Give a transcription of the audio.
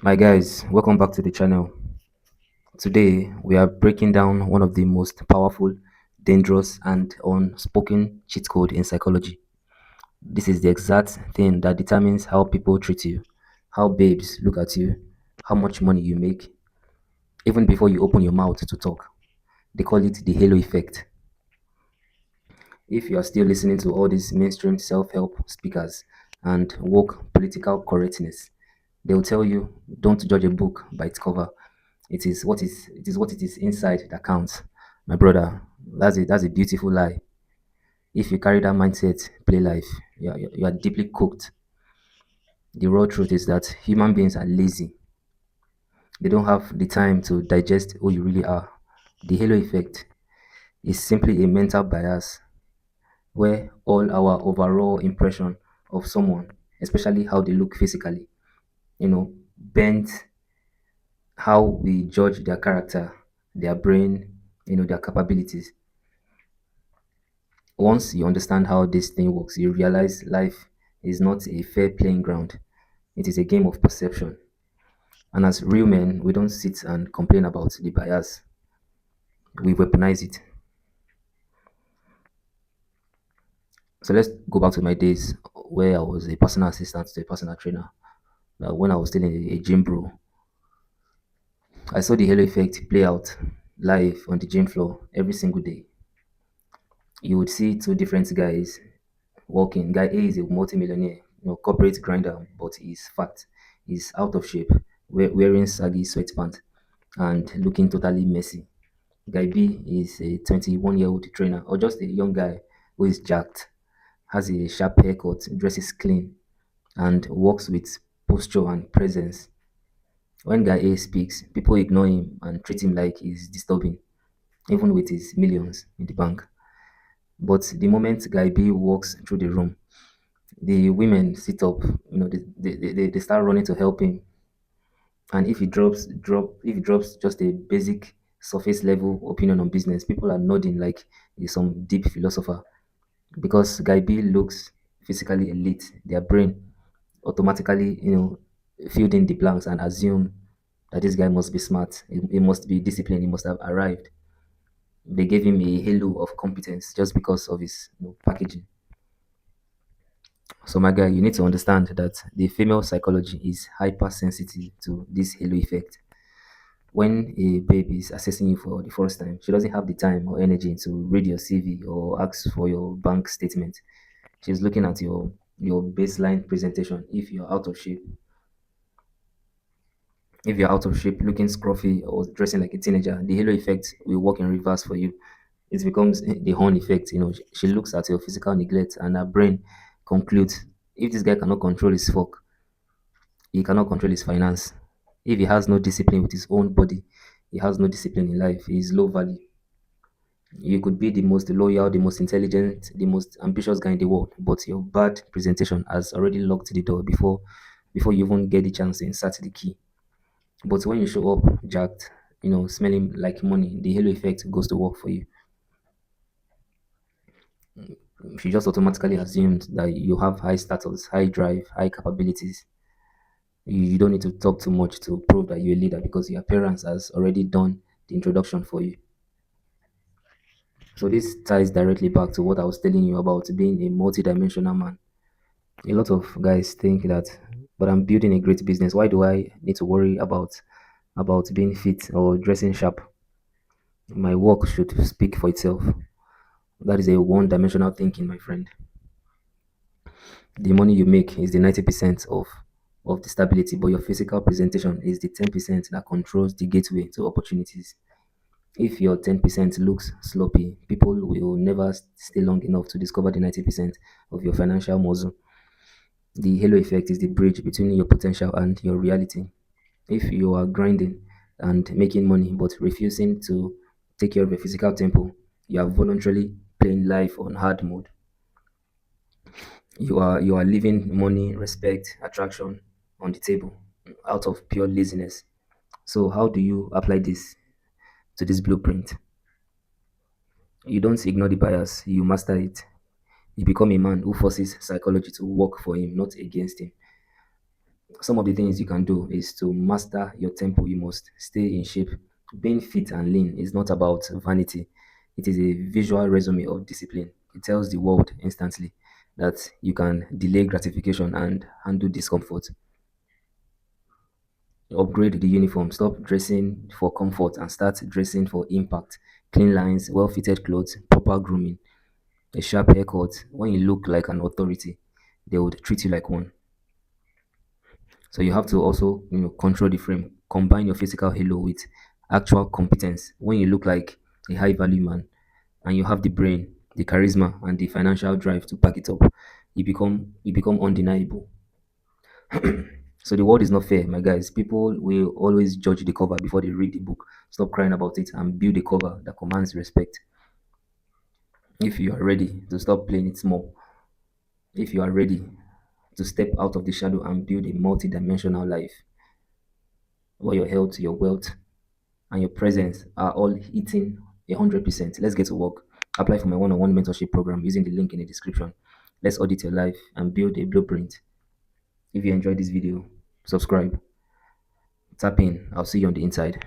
My guys, welcome back to the channel. Today, we are breaking down one of the most powerful, dangerous, and unspoken cheat code in psychology. This is the exact thing that determines how people treat you, how babes look at you, how much money you make, even before you open your mouth to talk. They call it the halo effect. If you are still listening to all these mainstream self-help speakers and woke political correctness, they will tell you don't judge a book by its cover. It is what it is inside that counts. My brother, that's a beautiful lie. If you carry that mindset, play life. You are deeply cooked. The raw truth is that human beings are lazy. They don't have the time to digest who you really are. The halo effect is simply a mental bias where all our overall impression of someone, especially how they look physically, bends how we judge their character, their brain, their capabilities. Once you understand how this thing works, you realize life is not a fair playing ground. It is a game of perception. And as real men, we don't sit and complain about the bias. We weaponize it. So let's go back to my days where I was a personal assistant to a personal trainer. When I was still a gym bro, I saw the halo effect play out live on the gym floor every single day. You would see two different guys walking. Guy A is a multimillionaire, corporate grinder, but he's fat. He's out of shape, wearing saggy sweatpants and looking totally messy. Guy B is a 21-year-old trainer or just a young guy who is jacked, has a sharp haircut, dresses clean, and works with posture and presence. When Guy A speaks, people ignore him and treat him like he's disturbing, even with his millions in the bank. But the moment Guy B walks through the room, the women sit up, they start running to help him. And if he drops just a basic surface level opinion on business, people are nodding like he's some deep philosopher. Because Guy B looks physically elite, their brain automatically, filled in the blanks and assume that this guy must be smart, he must be disciplined, he must have arrived. They gave him a halo of competence just because of his packaging. So, my guy, you need to understand that the female psychology is hypersensitive to this halo effect. When a baby is assessing you for the first time, she doesn't have the time or energy to read your CV or ask for your bank statement. She's looking at your baseline presentation. If you're out of shape, looking scruffy or dressing like a teenager, the halo effect will work in reverse for you. It becomes the horn effect. She looks at your physical neglect and her brain concludes if this guy cannot control his fuck, he cannot control his finance. If he has no discipline with his own body, he has no discipline in life. He is low value. You could be the most loyal, the most intelligent, the most ambitious guy in the world, but your bad presentation has already locked the door before you even get the chance to insert the key. But when you show up jacked, smelling like money, the halo effect goes to work for you. She just automatically assumed that you have high status, high drive, high capabilities. You don't need to talk too much to prove that you're a leader because your parents has already done the introduction for you. So this ties directly back to what I was telling you about being a multidimensional man. A lot of guys think that, but I'm building a great business. Why do I need to worry about being fit or dressing sharp? My work should speak for itself. That is a one-dimensional thinking, my friend. The money you make is the 90% of the stability, but your physical presentation is the 10% that controls the gateway to opportunities. If your 10% looks sloppy, people will never stay long enough to discover the 90% of your financial muscle. The halo effect is the bridge between your potential and your reality. If you are grinding and making money but refusing to take care of your physical tempo, you are voluntarily playing life on hard mode. You are leaving money, respect, attraction on the table out of pure laziness. So how do you apply this to this blueprint? You don't ignore the bias, you master it. You become a man who forces psychology to work for him, not against him. Some of the things you can do is to master your tempo. You must stay in shape. Being fit and lean is not about vanity, it is a visual resume of discipline. It tells the world instantly that you can delay gratification and handle discomfort. Upgrade the uniform. Stop dressing for comfort and start dressing for impact. Clean lines, well fitted clothes, proper grooming, a sharp haircut. When you look like an authority, they would treat you like one. So you have to also, control the frame. Combine your physical halo with actual competence. When you look like a high value man and you have the brain, the charisma, and the financial drive to back it up, you become undeniable. So the world is not fair, my guys. People will always judge the cover before they read the book. Stop crying about it and build a cover that commands respect. If you are ready to stop playing it small, if you are ready to step out of the shadow and build a multi-dimensional life where your health, your wealth, and your presence are all hitting 100%. Let's get to work. Apply for my one-on-one mentorship program using the link in the description. Let's audit your life and build a blueprint. If you enjoyed this video, subscribe, tap in. I'll see you on the inside.